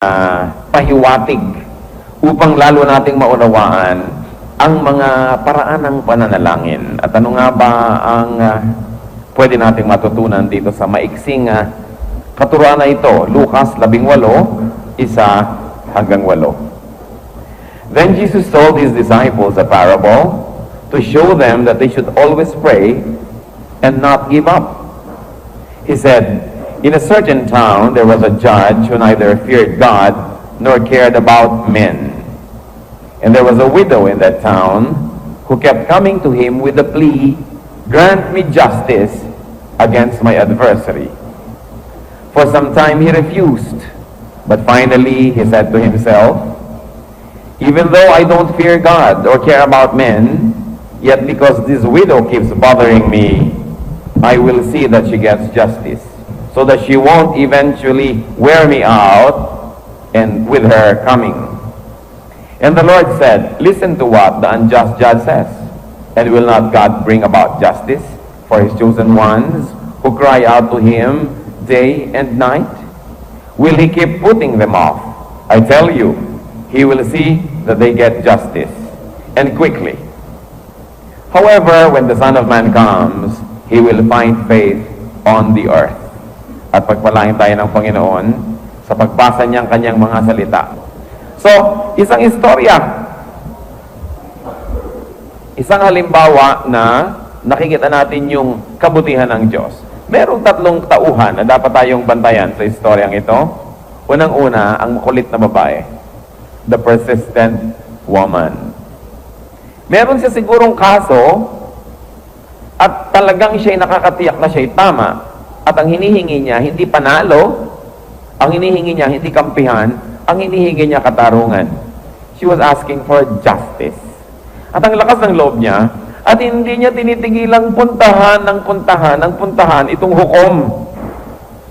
pahiwatig upang lalo nating maunawaan ang mga paraan ng pananalangin. At ano nga ba ang pwede nating matutunan dito sa maiksing katuruan na ito? Lucas 18, 1-8. Then Jesus told his disciples a parable to show them that they should always pray and not give up. He said, "In a certain town there was a judge who neither feared God nor cared about men. And there was a widow in that town who kept coming to him with the plea, 'Grant me justice against my adversary.' For some time he refused, but finally he said to himself, 'Even though I don't fear God or care about men, yet because this widow keeps bothering me, I will see that she gets justice, so that she won't eventually wear me out and with her coming.' And the Lord said, 'Listen to what the unjust judge says. And will not God bring about justice for his chosen ones who cry out to him day and night? Will he keep putting them off? I tell you, he will see that they get justice, and quickly. However, when the Son of Man comes, he will find faith on the earth.'" At pagpalain tayo ng Panginoon sa pagbasa niyang kanyang mga salita. So, isang istorya. Isang halimbawa na nakikita natin yung kabutihan ng Diyos. Merong tatlong tauhan na dapat tayong bantayan sa istoryang ito. Unang-una, ang makulit na babae. The persistent woman. Meron siya sigurong kaso at talagang siya'y nakakatiyak na siya'y tama. At ang hinihingi niya, hindi panalo. Ang hinihingi niya, hindi kampihan. Ang hinihingi niya, katarungan. She was asking for justice. At ang lakas ng loob niya, at hindi niya tinitigilang puntahan itong hukom.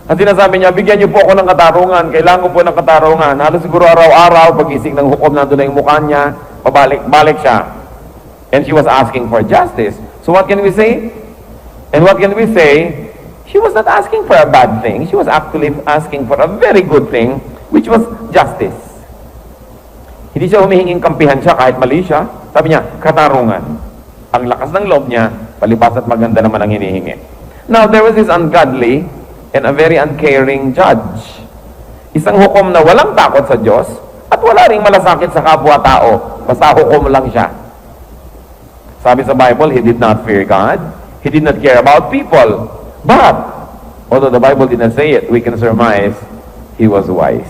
At sinasabi niya, "Bigyan niyo po ako ng katarungan. Kailangan ko po ng katarungan." Halos siguro araw-araw, pag-ising ng hukom, nandun na yung mukha niya, pabalik-balik siya. And she was asking for justice. So what can we say? And what can we say? She was not asking for a bad thing. She was actually asking for a very good thing, which was justice. Hindi siya humihinging kampihan siya kahit mali siya. Sabi niya, katarungan. Ang lakas ng loob niya, palibas at maganda naman ang hinihingi. Now, there was this ungodly and a very uncaring judge. Isang hukom na walang takot sa Diyos at wala ring malasakit sa kapwa-tao. Basta hukom lang siya. Sabi sa Bible, he did not fear God. He did not care about people. But, although the Bible did not say it, we can surmise he was wise.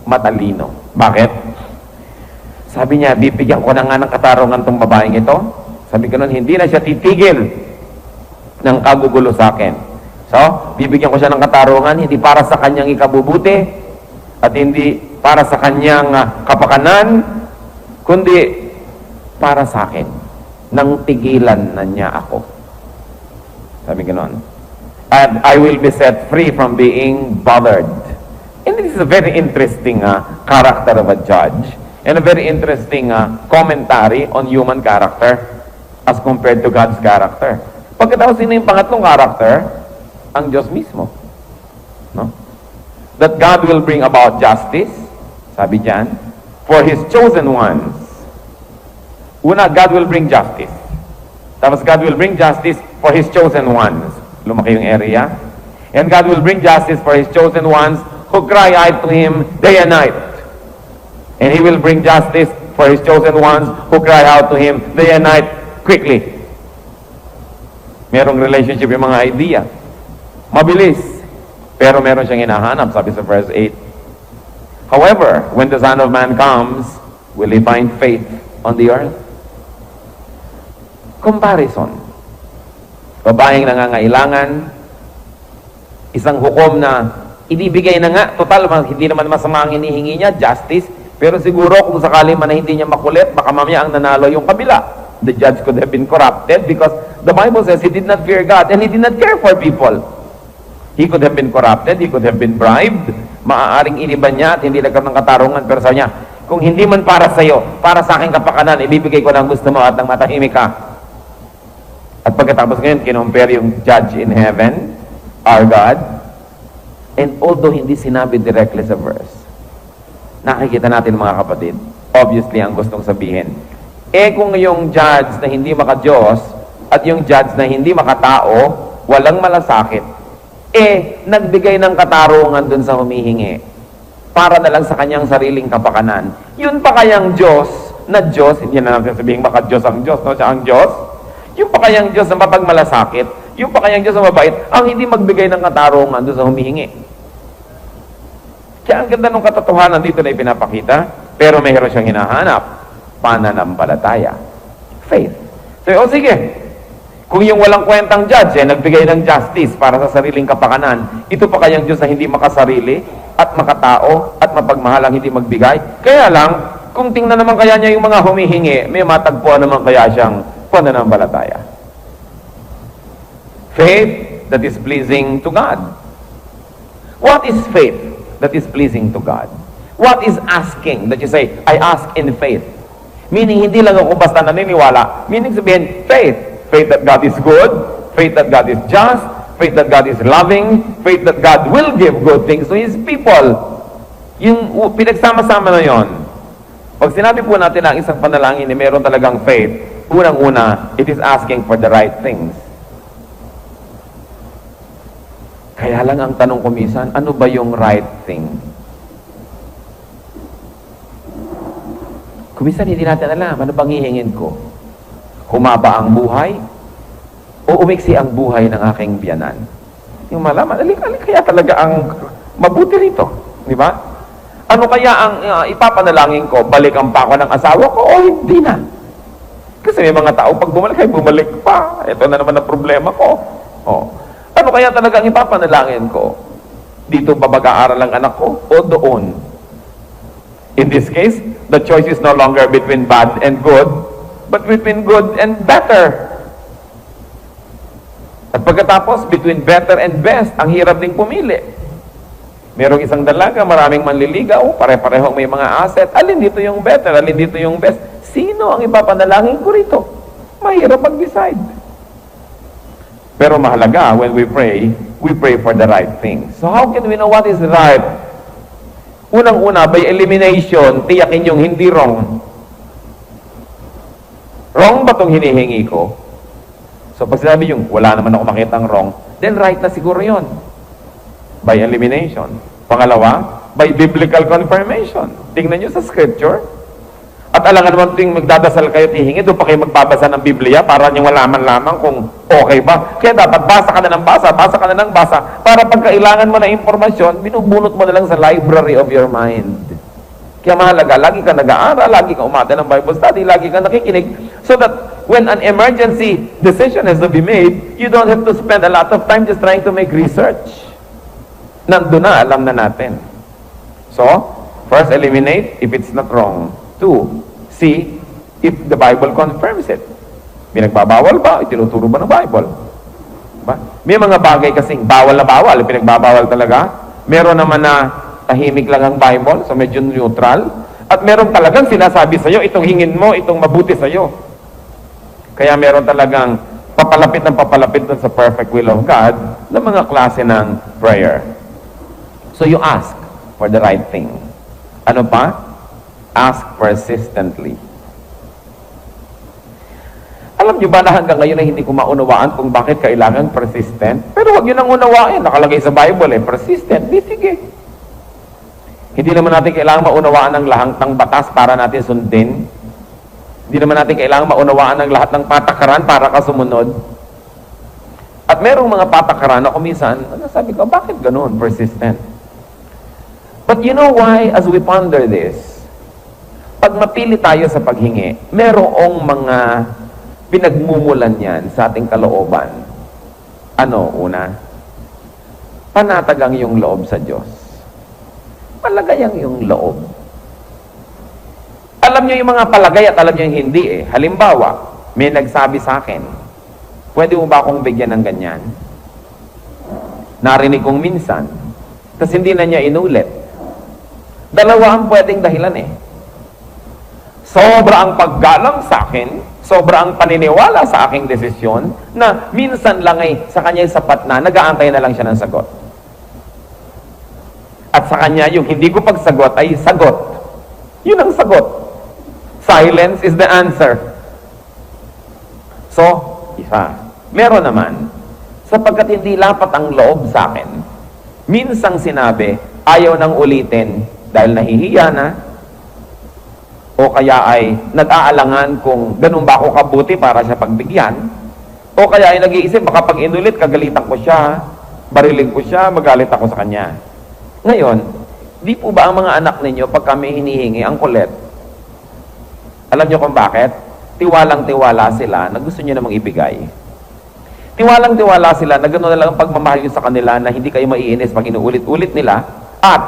Matalino. Bakit? Sabi niya, bibigyan ko na nga ng katarungan tong babaeng ito. Sabi ko nun, hindi na siya titigil ng kagugulo sa akin. So, bibigyan ko siya ng katarungan, hindi para sa kanyang ikabubuti, at hindi para sa kanyang kapakanan, kundi para sa akin. Nang tigilan na niya ako. Sabi gano'n. And I will be set free from being bothered. And this is a very interesting character of a judge. And a very interesting commentary on human character as compared to God's character. Pagkatapos, sino yung pangatlong character? Ang Diyos mismo. No? That God will bring about justice, sabi diyan, for His chosen ones. Una, God will bring justice. Tapos God will bring justice for His chosen ones. Lumaki yung area. And God will bring justice for His chosen ones who cry out to Him day and night. And He will bring justice for His chosen ones who cry out to Him day and night quickly. Merong relationship yung mga idea. Mabilis. Pero meron siyang hinahanap, sabi sa verse 8. However, when the Son of Man comes, will He find faith on the earth? Comparison. Babaeng nangangailangan, isang hukom na inibigay na nga, total, hindi naman masama ang hinihingi niya, justice, pero siguro kung sakali man na hindi niya makulit, baka mamaya ang nanalo yung kabila. The judge could have been corrupted because the Bible says he did not fear God and he did not care for people. He could have been corrupted, he could have been bribed, maaaring iniban niya at hindi nagkaroon ng katarungan, pero sabi niya, kung hindi man para sa iyo, para sa aking kapakanan, ibibigay ko ng gusto mo at ng matahimik ka. At pagkatapos ngayon, kinumpare yung judge in heaven, our God, And although hindi sinabi directly sa verse, nakikita natin mga kapatid, obviously ang gustong sabihin, kung yung judge na hindi maka-Diyos at yung judge na hindi makatao, walang malasakit, nagbigay ng katarungan dun sa humihingi para na lang sa kanyang sariling kapakanan. Yun pa kayang Diyos na Diyos, hindi na natin sabihin maka-Diyos ang Diyos, no? Siya ang Diyos. Yung pa kayang Diyos na mapagmalasakit, yung pa kayang Diyos na mabait, ang hindi magbigay ng katarungan dun sa humihingi. Kaya ang ganda ng katotohanan dito na ipinapakita, pero mayroon siyang hinahanap, pananampalataya. Faith. So, sige, kung yung walang kwentang judge, nagbigay ng justice para sa sariling kapakanan, ito pa kayang Diyos na hindi makasarili, at makatao, at mapagmahal ang hindi magbigay. Kaya lang, kung tingnan naman kaya niya yung mga humihingi, may matagpuan naman kaya siyang pananampalataya. Faith that is pleasing to God. What is faith that is pleasing to God? What is asking that you say, I ask in faith? Meaning, hindi lang ako basta naniniwala. Meaning sabihin, faith. Faith that God is good, faith that God is just, faith that God is loving, faith that God will give good things to His people. Yung pinagsama-sama na yon. Pag sinabi po natin ang isang panalangin na meron talagang faith, unang-una, it is asking for the right things. Kaya lang ang tanong ko minsan, ano ba yung right thing? Kung minsan hindi natin alam, ano bang hihingin ko? Humaba ang buhay? O umiksi ang buhay ng aking biyanan? Yung malaman, alin kaya talaga ang mabuti rito? Di ba? Ano kaya ang ipapanalangin ko? Balikan pa ako ng asawa ko o hindi na? Kasi may mga tao, pag bumalik ay bumalik pa. Ito na naman ang problema ko. Ano kaya talaga ang ipapanalangin ko? Dito ba mag-aaral ang anak ko o doon? In this case, the choice is no longer between bad and good, but between good and better. At pagkatapos, between better and best, ang hirap ding pumili. Merong isang dalaga, maraming manliligaw, pare-parehong may mga asset. Alin dito yung better, alin dito yung best? Sino ang ipapanalangin ko rito? Mahirap mag-decide. Pero mahalaga, when we pray for the right thing. So how can we know what is right? Unang-una, by elimination, tiyakin yung hindi wrong. Wrong ba itong hinihingi ko? So pag sinabi yung, wala naman ako makitang wrong, then right na siguro yon. By elimination. Pangalawa, by biblical confirmation. Tingnan nyo sa scripture. At alangan naman ting magdadasal kayo at hihingi, doon pa kayo magbabasa ng Biblia para nyo malaman lamang kung okay ba. Kaya dapat basa ka na ng basa para pag kailangan mo na impormasyon, binubunot mo na lang sa library of your mind. Kaya mahalaga, lagi ka nag-aaral, lagi ka umate ng Bible study, lagi ka nakikinig, so that when an emergency decision has to be made, you don't have to spend a lot of time just trying to make research. Nandun na, alam na natin. So, first eliminate if it's not wrong. 2, see if the Bible confirms it. Pinagbabawal ba? Itinuturo ba ng Bible? Ba? May mga bagay kasing bawal na bawal, pinagbabawal talaga. Meron naman na tahimik lang ang Bible, so medyo neutral. At meron talagang sinasabi sa'yo, itong hingin mo, itong mabuti sa'yo. Kaya meron talagang papalapit dun sa perfect will of God na mga klase ng prayer. So you ask for the right thing. Ano pa? Ask persistently. Alam niyo ba na hanggang ngayon ay hindi ko maunawaan kung bakit kailangan persistent? Pero huwag yun ang unawain. Nakalagay sa Bible persistent. Di sige. Hindi naman natin kailangan maunawaan ang lahat ng batas para natin sundin. Hindi naman natin kailangan maunawaan ang lahat ng patakaran para ka sumunod. At merong mga patakaran na kuminsan, sabi ko, bakit ganun? Persistent. But you know why, as we ponder this, pag mapili tayo sa paghingi, merong mga pinagmumulan yan sa ating kalooban. Ano, una? Panatag ang iyong loob sa Diyos. Palagay ang iyong loob. Alam niyo yung mga palagay at alam niyo yung hindi Halimbawa, may nagsabi sa akin, pwede mo ba akong bigyan ng ganyan? Narinig kong minsan, tapos hindi na niya inulit. Dalawa ang pwedeng dahilan Sobra ang paggalang sa akin, sobra ang paniniwala sa aking desisyon, na minsan lang sa kanya sapat na, nag-aantay na lang siya ng sagot. sa kanya yung hindi ko pagsagot ay sagot. Yun ang sagot. Silence is the answer. So, isa. Meron naman, sapagkat hindi lapat ang loob sa akin, minsang sinabi, ayaw nang ulitin dahil nahihiya na, o kaya ay nag-aalangan kung ganun ba ako kabuti para siya pagbigyan, o kaya ay nag-iisip, baka pag inulit, kagalitan ko siya, bariling ko siya, magalit ako sa kanya. Ngayon, di po ba ang mga anak ninyo pag kami hinihingi ang kulit? Alam nyo kung bakit? Tiwalang-tiwala sila na gusto nyo namang ibigay. Tiwalang-tiwala sila na gano'n na lang ang pagmamahal nyo sa kanila na hindi kayo maiinis pag inuulit-ulit nila, at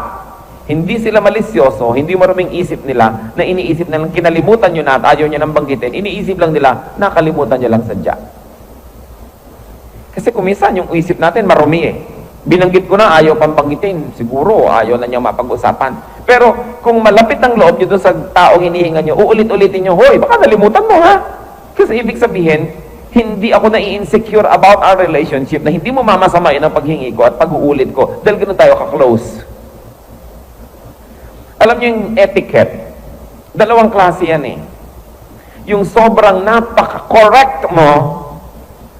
hindi sila malisyoso, hindi maruming isip nila na iniisip nilang kinalimutan nyo na at ayaw nyo nang banggitin, iniisip lang nila, nakalimutan nyo lang sadya. Kasi kuminsan yung isip natin marumi eh. Binanggit ko na ayaw pang banggitin, siguro ayaw na niyang mapag-usapan. Pero kung malapit ang loob nyo doon sa taong hinihinga nyo, uulit-ulitin nyo, hoy, baka nalimutan mo ha? Kasi ibig sabihin, hindi ako na-insecure about our relationship na hindi mo mamasamain ang paghingi ko at pag-uulit ko dahil ganoon tayo ka-close. Alam niyo yung etiquette, dalawang klase yan eh. Yung sobrang napaka-correct mo,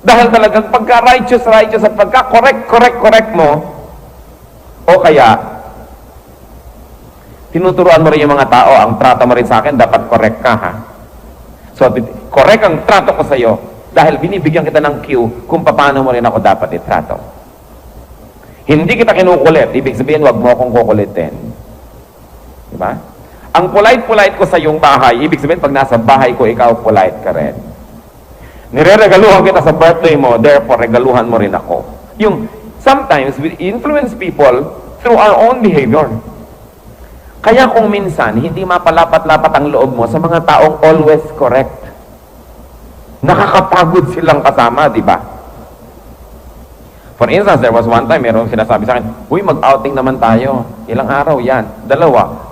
dahil talagang pagka-righteous at pagka-correct mo, o kaya, tinuturuan mo rin yung mga tao, ang trato mo rin sa akin, dapat correct ka ha. So, correct ang trato ko sa iyo, dahil binibigyan kita ng cue kung paano mo rin ako dapat itrato. Hindi kita kinukulit, ibig sabihin, wag mo akong kukulitin. Diba? Ang polite-polite ko sa iyong bahay, ibig sabihin, pag nasa bahay ko, ikaw polite ka rin. Nire-regaluhan kita sa birthday mo, therefore, regaluhan mo rin ako. Yung, sometimes, we influence people through our own behavior. Kaya kung minsan, hindi mapalapat-lapat ang loob mo sa mga taong always correct. Nakakapagod silang kasama, di ba? For instance, there was one time, merong sinasabi sa akin, uy, mag-outing naman tayo. Ilang araw yan? 2.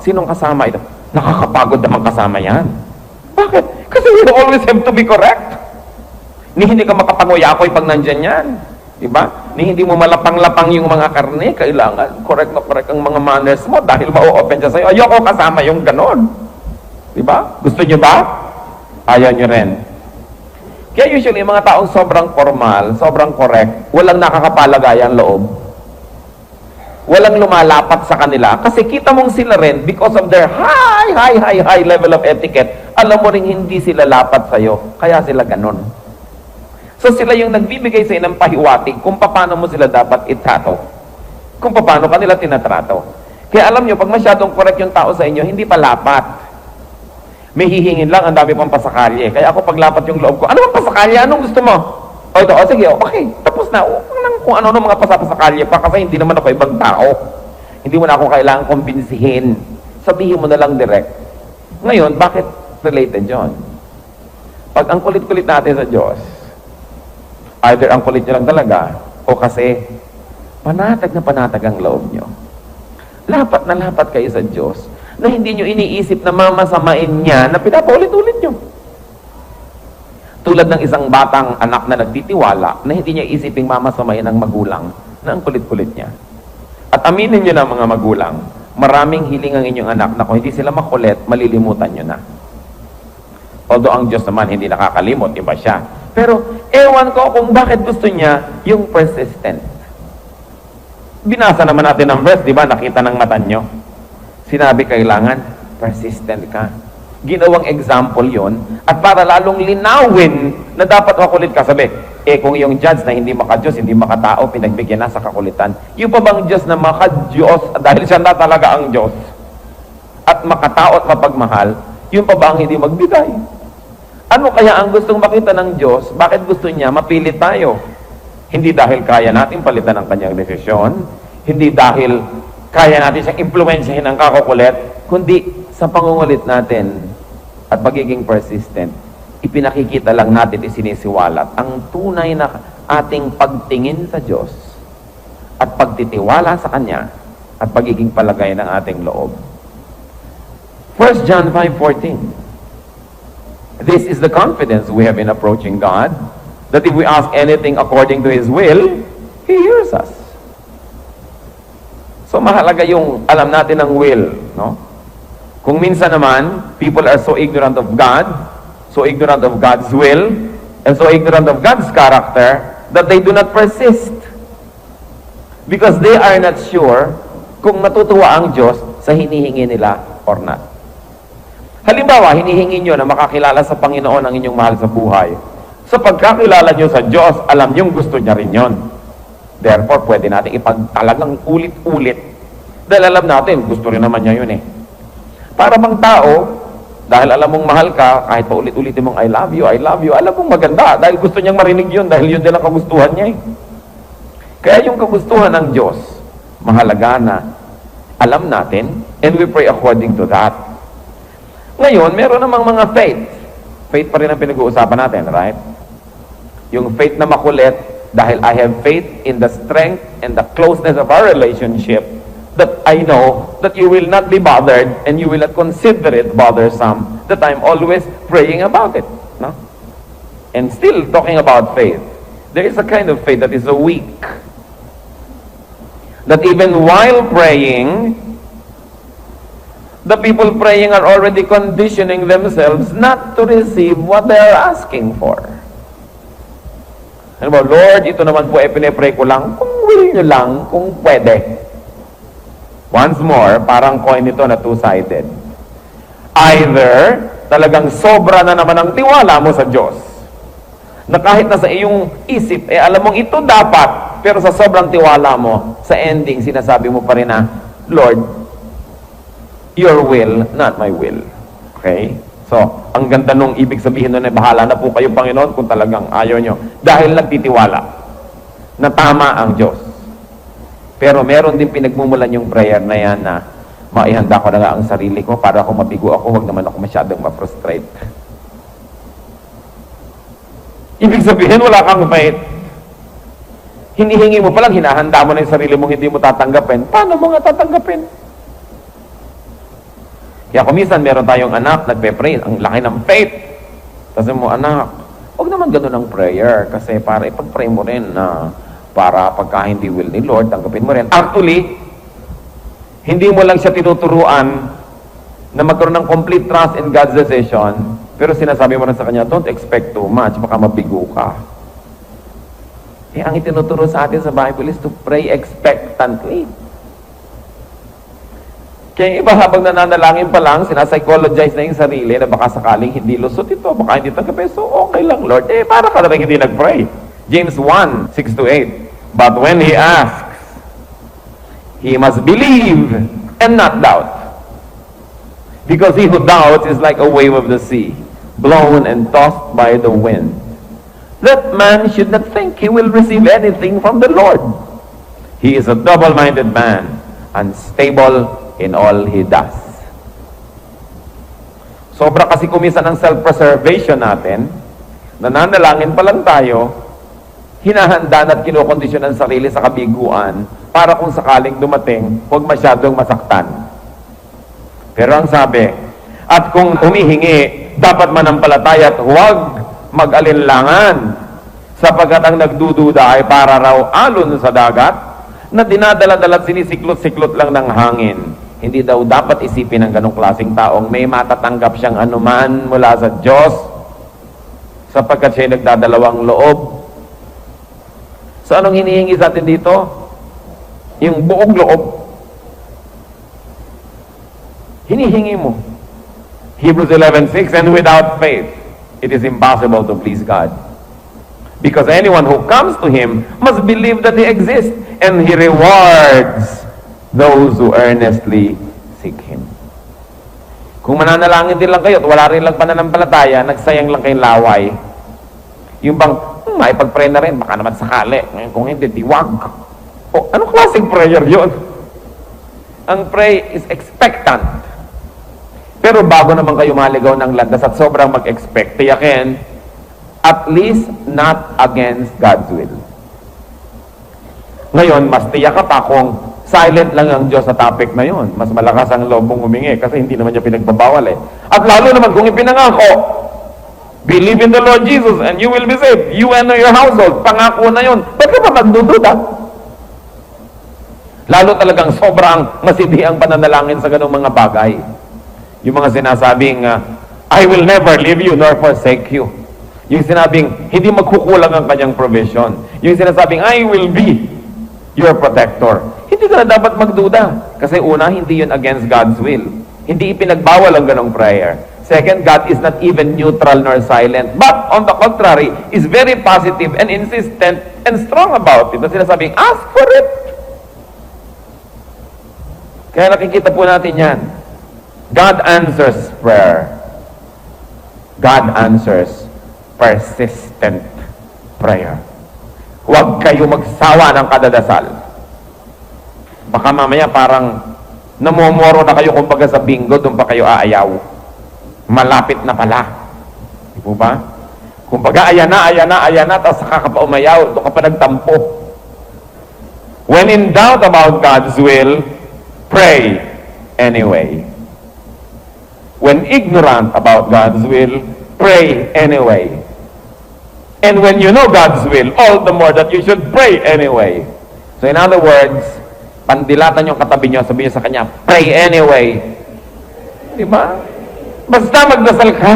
Sinong kasama ito? Nakakapagod naman kasama yan. Bakit? Kasi you always have to be correct. Ni hindi ka makapanguyakoy pag nandyan yan. Diba? Ni hindi mo malapang-lapang yung mga karne. Kailangan correct na correct ang mga manners mo dahil ma-open siya sa'yo. Ayoko kasama yung ganon. Diba? Gusto nyo ba? Ayaw nyo rin. Kaya usually, mga taong sobrang formal, sobrang correct, walang nakakapalagay ang loob. Walang lumalapat sa kanila. Kasi kita mong sila rin, because of their high level of etiquette, alam mo rin hindi sila lapat sa'yo. Kaya sila ganon. So sila yung nagbibigay sa ng pahiwatig kung paano mo sila dapat itrato. Kung paano kanila tinatrato. Kaya alam nyo, pag masyadong correct yung tao sa inyo, hindi pa lapat. May hihingin lang, ang dami pang pasakalye. Kaya ako paglapat yung loob ko, ano bang pasakalye? Anong gusto mo? O ito, o sige, okay, tapos na. Kung ano mga pasakalye pa, kasi hindi naman ako ibang tao. Hindi mo na ako kailangang kumbinsihin. Sabihin mo na lang direct. Ngayon, bakit related yun? Pag ang kulit-kulit natin sa Diyos, either ang kulit nyo lang talaga, o kasi panatag na panatag ang loob nyo. Lapat na lapat kayo sa Diyos, na hindi nyo iniisip na mamasamain niya na pinapaulit-ulit nyo. Tulad ng isang batang anak na nagtitiwala na hindi niya isiping mamasamain ng magulang na ang kulit-kulit niya. At aminin nyo na mga magulang, maraming hiling ang inyong anak na kung hindi sila makulit, malilimutan nyo na. Although ang Diyos naman hindi nakakalimot, iba siya. Pero ewan ko kung bakit gusto niya yung persistent. Binasa naman natin ang verse, di ba? Nakita ng mata nyo. Sinabi kailangan, persistent ka. Ginawang example yon at para lalong linawin na dapat makulit ka. Sabi, kung yung judge na hindi maka-Diyos, hindi makatao, pinagbigyan na sa kakulitan, yung pa bang Diyos na maka-Diyos dahil siya na talaga ang Diyos at makatao at mapagmahal, yung pa ba ang hindi magbigay? Ano kaya ang gustong makita ng Diyos? Bakit gusto niya mapilit tayo? Hindi dahil kaya natin palitan ang kanyang desisyon, hindi dahil kaya natin siyang impluensyahin ng kakukulit, kundi sa pangungulit natin at pagiging persistent, ipinakikita lang natin, isinisiwalat ang tunay na ating pagtingin sa Diyos at pagtitiwala sa Kanya at pagiging palagay ng ating loob. 1 John 5:14. This is the confidence we have in approaching God, that if we ask anything according to His will, He hears us. So mahalaga yung alam natin ng will, no? Kung minsan naman, people are so ignorant of God, so ignorant of God's will, and so ignorant of God's character, that they do not persist. Because they are not sure kung matutuwa ang Diyos sa hinihingi nila or not. Halimbawa, hinihingi nyo na makakilala sa Panginoon ang inyong mahal sa buhay. Sa pagkakilala nyo sa Diyos, alam nyo gusto niya rin yon. Therefore, pwede natin ipagtalagang ulit-ulit. Dahil alam natin, gusto rin naman niya yun eh. Para bang tao, dahil alam mong mahal ka, kahit pa ulit-ulitin mong I love you, alam mong maganda. Dahil gusto niyang marinig yun, dahil yun din ang kagustuhan niya eh. Kaya yung kagustuhan ng Diyos, mahalaga na alam natin, and we pray according to that. Ngayon, meron namang mga faith. Faith pa rin ang pinag-uusapan natin, right? Yung faith na makulit, dahil I have faith in the strength and the closeness of our relationship, that I know that you will not be bothered and you will not consider it bothersome, that I'm always praying about it. No? And still talking about faith, there is a kind of faith that is weak. That even while praying, the people praying are already conditioning themselves not to receive what they are asking for. Ano ba, Lord, ito naman po pinipray ko lang, kung will nyo lang, kung pwede. Once more, parang coin ito na two-sided. Either, talagang sobra na naman ang tiwala mo sa Diyos, na kahit nasa iyong isip, alam mong ito dapat, pero sa sobrang tiwala mo, sa ending, sinasabi mo pa rin na, Lord, your will, not my will. Okay? So, ang ganda nung ibig sabihin nun ay bahala na po kayo, Panginoon, kung talagang ayaw nyo. Dahil nagtitiwala na tama ang Diyos. Pero meron din pinagmumulan yung prayer na yan na maihanda ko na nga ang sarili ko para ako mabigo ako, huwag naman ako masyadong ma-frustrate. Ibig sabihin, wala kang faith. Hinihingi mo palang, hinahanda mo na yung sarili mong hindi mo tatanggapin. Paano mo nga tatanggapin? Kaya kung minsan meron tayong anak, nagpe-pray, ang laki ng faith. Kasi mo, anak, huwag naman ganun ang prayer. Kasi para ipag-pray mo rin na para pagka hindi will ni Lord, tanggapin mo rin. Actually, hindi mo lang siya tinuturuan na magkaroon ng complete trust in God's decision, pero sinasabi mo rin sa kanya, don't expect too much, baka mabigo ka. Ang itinuturo sa atin sa Bible is to pray expectantly. Kaya iba habang nananalangin pa lang, sinapsychologize na yung sarili na baka sakaling hindi lusot ito, baka hindi tanggapin. So, okay lang, Lord. Para ka na rin hindi nag-pray. James 1:6-8. But when he asks, he must believe and not doubt. Because he who doubts is like a wave of the sea, blown and tossed by the wind. That man should not think he will receive anything from the Lord. He is a double-minded man, unstable in all he does. Sobra kasi kumisan ng self-preservation natin, nananalangin pa lang tayo, hinahanda at kinokondisyon ang sarili sa kabiguan para kung sakaling dumating, huwag masyadong masaktan. Pero ang sabi, at kung humihingi, dapat manampalataya at huwag mag-alinlangan, sapagkat ang nagdududa ay para raw alon sa dagat na dinadala-dala at sinisiklot-siklot lang ng hangin. Hindi daw dapat isipin ng ganong klaseng taong may matatanggap siyang anuman mula sa Diyos, sapagkat siya nagdadalawang loob. So anong hinihingi sa atin dito? Yung buong loob. Hinihingi mo. Hebrews 11:6, and without faith, it is impossible to please God. Because anyone who comes to Him must believe that He exists, and He rewards those who earnestly seek Him. Kung mananalangin din lang kayo at wala rin lang pananampalataya, nagsayang lang kayong laway. Yung bang, maipag-pray na rin, baka naman sakali. Kung hindi, diwag. O, anong klaseng prayer yun? Ang pray is expectant. Pero bago naman kayo maligaw ng landas at sobrang mag-expect, tiyakin, at least not against God's will. Ngayon, mas tiyak ka pa kung silent lang ang Diyos sa topic na yun. Mas malakas ang loob mong humingi kasi hindi naman niya pinagbabawal eh. At lalo naman kung ipinangako, believe in the Lord Jesus and you will be saved. You and your household. Pangako na yun. Ba't ka ba magdududa? Lalo talagang sobrang masidi ang pananalangin sa ganong mga bagay. Yung mga sinasabing, I will never leave you nor forsake you. Yung sinabing, hindi magkukulang ang kanyang provision. Yung sinasabing, I will be your protector. Hindi ka na dapat magduda. Kasi una, hindi yun against God's will. Hindi ipinagbawal ang ganong prayer. Second, God is not even neutral nor silent. But on the contrary, is very positive and insistent and strong about it. At sinasabing, ask for it. Kaya nakikita po natin yan. God answers prayer. God answers persistent prayer. Huwag kayo magsawa ng kadadasal. Baka mamaya parang namomoro na kayo kumbaga sa bingo, doon pa kayo aayaw. Malapit na pala. Di po ba? Kumbaga, ayan na, tapos saka ka pa umayaw, doon ka pa nagtampo. When in doubt about God's will, pray anyway. When ignorant about God's will, pray anyway. And when you know God's will, all the more that you should pray anyway. So in other words, pandilatan yung katabi nyo, sabihin nyo sa kanya, pray anyway. Di ba? Basta magdasal ka.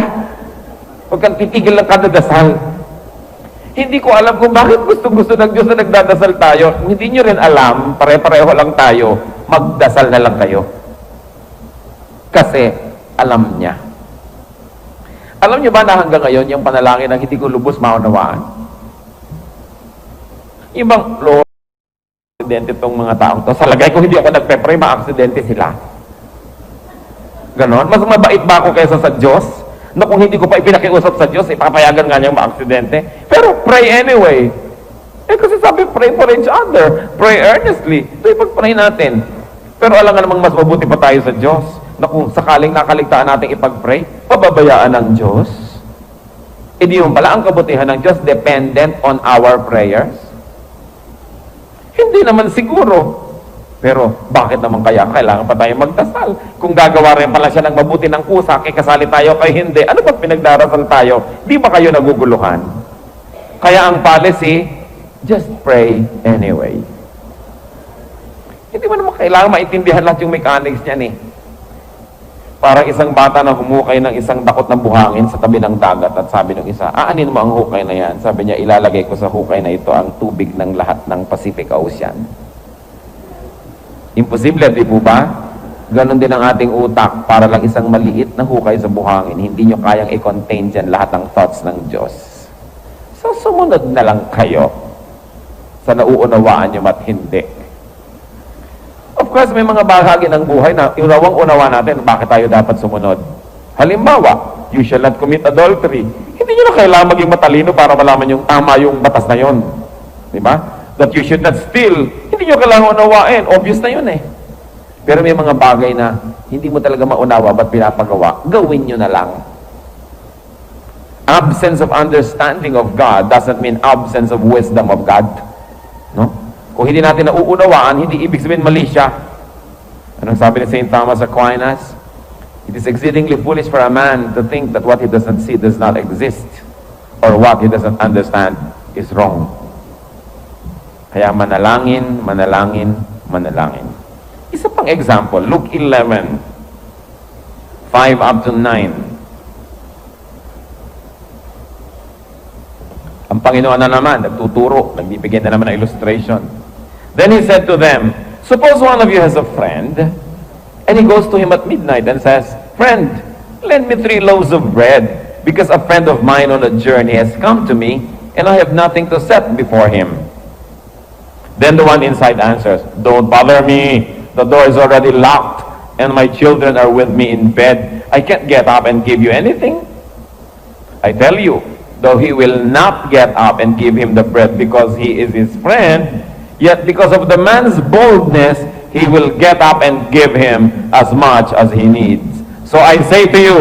Huwag kang titigil ng kadadasal. Hindi ko alam kung bakit gusto-gusto ng Diyos na nagdadasal tayo. Hindi nyo rin alam, pare-pareho lang tayo, magdasal na lang kayo. Kasi, alam niya. Alam niyo ba na hanggang ngayon, yung panalangin na hindi ko lubos maunawaan? Ibang Lord, aksidente itong mga taong to. Sa lagay ko, hindi ako nagpe-pray, ma-aksidente sila. Ganon? Mas mabait ba ako kaysa sa Diyos? Na kung hindi ko pa ipinakiusap sa Diyos, ipapayagan nga niyang ma-aksidente. Pero pray anyway. Kasi sabi, pray for each other. Pray earnestly. Ito ipag-pray natin. Pero alam nga namang mas mabuti pa tayo sa Diyos. Na kung sakaling nakaligtaan natin ipag-pray, pababayaan ng Diyos. Di yun pala ang kabutihan ng Diyos dependent on our prayers? Hindi naman siguro. Pero bakit naman kaya kailangan pa tayo magdasal? Kung gagawa rin pala siya ng mabuti ng kusa, kasali tayo kay hindi, ano ba pinagdarasal tayo? Di ba kayo naguguluhan? Kaya ang policy, just pray anyway. Hindi mo naman kailangan maintindihan lahat yung mechanics niyan eh. Parang isang bata na humukay ng isang dakot ng buhangin sa tabi ng dagat at sabi ng isa, aanin mo ang hukay na yan? Sabi niya, ilalagay ko sa hukay na ito ang tubig ng lahat ng Pacific Ocean. Imposible, di po ba? Ganon din ang ating utak para lang isang maliit na hukay sa buhangin. Hindi nyo kayang i-contain dyan lahat ng thoughts ng Diyos. So, sumunod na lang kayo sa nauunawaan nyo at hindi. Of course, may mga bahagi ng buhay na unawang-unawa natin bakit tayo dapat sumunod. Halimbawa, you shall not commit adultery. Hindi nyo na kailangan maging matalino para malaman yung tama yung batas na yon. Di ba? That you should not steal. Hindi nyo kailangan unawain. Obvious na yun eh. Pero may mga bagay na hindi mo talaga maunawa ba't pinapagawa, gawin nyo na lang. Absence of understanding of God doesn't mean absence of wisdom of God. No? Kung hindi natin nauunawaan, hindi ibig sabihin mali siya. Anong sabi ni St. Thomas Aquinas? It is exceedingly foolish for a man to think that what he does not see does not exist, or what he doesn't understand is wrong. Kaya manalangin, manalangin, manalangin. Isa pang example, Luke 11, 5 up to 9. Ang Panginoon na naman, nagtuturo, nagbibigay na naman ng illustration. Then he said to them, suppose one of you has a friend, and he goes to him at midnight and says, friend, lend me 3 loaves of bread, because a friend of mine on a journey has come to me, and I have nothing to set before him. Then the one inside answers, don't bother me. The door is already locked, and my children are with me in bed. I can't get up and give you anything. I tell you, though he will not get up and give him the bread because he is his friend, yet because of the man's boldness, he will get up and give him as much as he needs. So I say to you,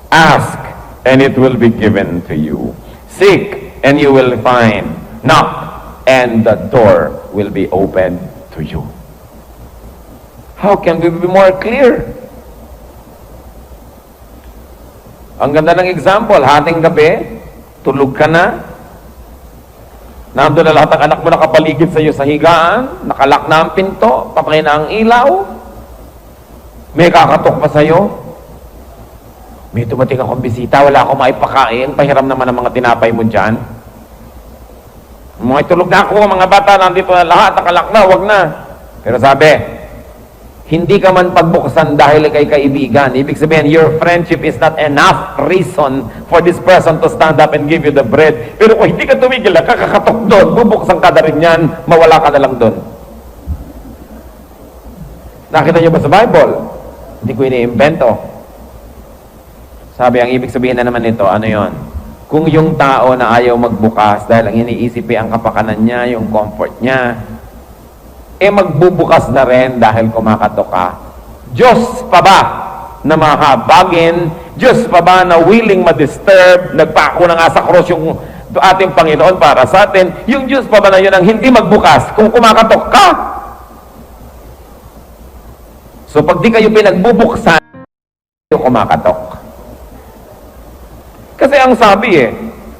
ask, and it will be given to you. Seek, and you will find. Knock, and the door will be opened to you. How can we be more clear? Ang ganda ng example, hating gabi, tulog ka na, Nandun na lahat ng anak mo nakapaligid sa iyo sa higaan, nakalak na ang pinto, patay na ang ilaw, may kakatok pa sa iyo. May dumating akong bisita, wala akong maipakain, pahiram naman ang mga tinapay mo dyan. Mga tulog na ako, mga bata, nandito na lahat, nakalak na, wag na. Pero sabi, hindi ka man pagbuksan dahil kay kaibigan. Ibig sabihin, your friendship is not enough reason for this person to stand up and give you the bread. Pero kung hindi ka tumigil, kakakatok doon, bubuksan ka na rin yan, mawala ka na lang doon. Nakita niyo ba sa Bible? Hindi ko iniimbento. Sabi, ang ibig sabihin na naman nito, ano yon? Kung yung tao na ayaw magbukas dahil ang iniisip ang kapakanan niya, yung comfort niya, magbubukas na rin dahil kumakatok ka. Diyos pa ba na mahabagin? Diyos pa ba na willing ma-disturb? Nagpako na nga sa cross yung ating Panginoon para sa atin. Yung Diyos pa ba na yun ang hindi magbukas kung kumakatok ka? So pag di kayo pinagbubuksan, kayo kumakatok. Kasi ang sabi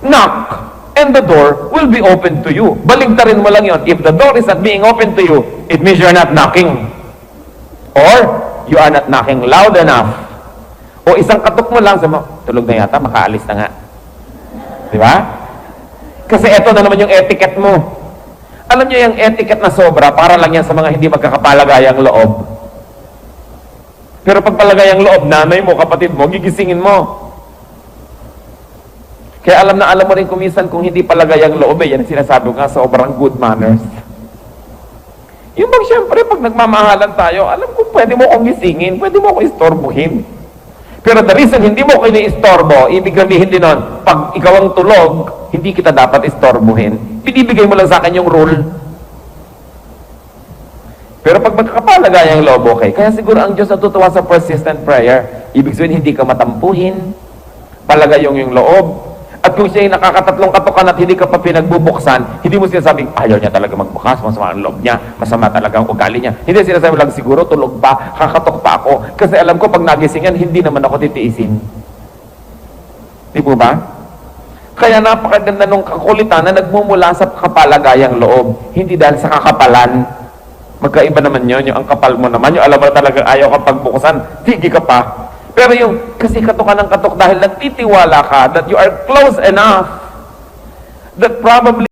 knock, and the door will be open to you. Baligtarin mo lang yon. If the door is not being open to you, it means you're not knocking. Or, you are not knocking loud enough. O isang katok mo lang, sabi mo, tulog na yata, makaalis na nga. Di ba? Kasi eto na naman yung etiquette mo. Alam nyo yung etiquette na sobra, para lang yan sa mga hindi magkakapalagayang loob. Pero pag palagayang loob, nanay mo, kapatid mo, gigisingin mo. Kaya alam mo rin kumisan kung hindi palagay ang loob, yan ang sinasabi ko nga, sobrang good manners. Yung bang siyempre, pag nagmamahalan tayo, alam ko, pwede mo kong gisingin, pwede mo kong istorbohin. Pero the reason hindi mo ko ini-istorbo, ibig sabihin din nun, pag ikaw ang tulog, hindi kita dapat istorbohin. Binibigay mo lang sa akin yung rule. Pero pag magkakapalagay ang loob, okay. Kaya siguro ang Diyos natutuwa sa persistent prayer. Ibig sabihin, hindi ka matampuhin, palagay yung loob. At kung siya ay nakakatatlong katokan at hindi ka pa pinagbubuksan, hindi mo sinasabing, ayaw niya talaga magbukas, masama ang loob niya, masama talaga ang ugali niya. Hindi sinasabi lang, siguro tulog pa, kakatok pa ako. Kasi alam ko, pag nagisingan, hindi naman ako titiisin. Di po ba? Kaya napakaganda nung kakulitan na nagmumula sa kapalagayang loob, hindi dahil sa kakapalan. Magkaiba naman yun, yung ang kapal mo naman, yung alam mo talaga ayaw ka pagbukusan, tigil ka pa. Pero yung, kasi katok ka ng katok dahil nagtitiwala ka that you are close enough that probably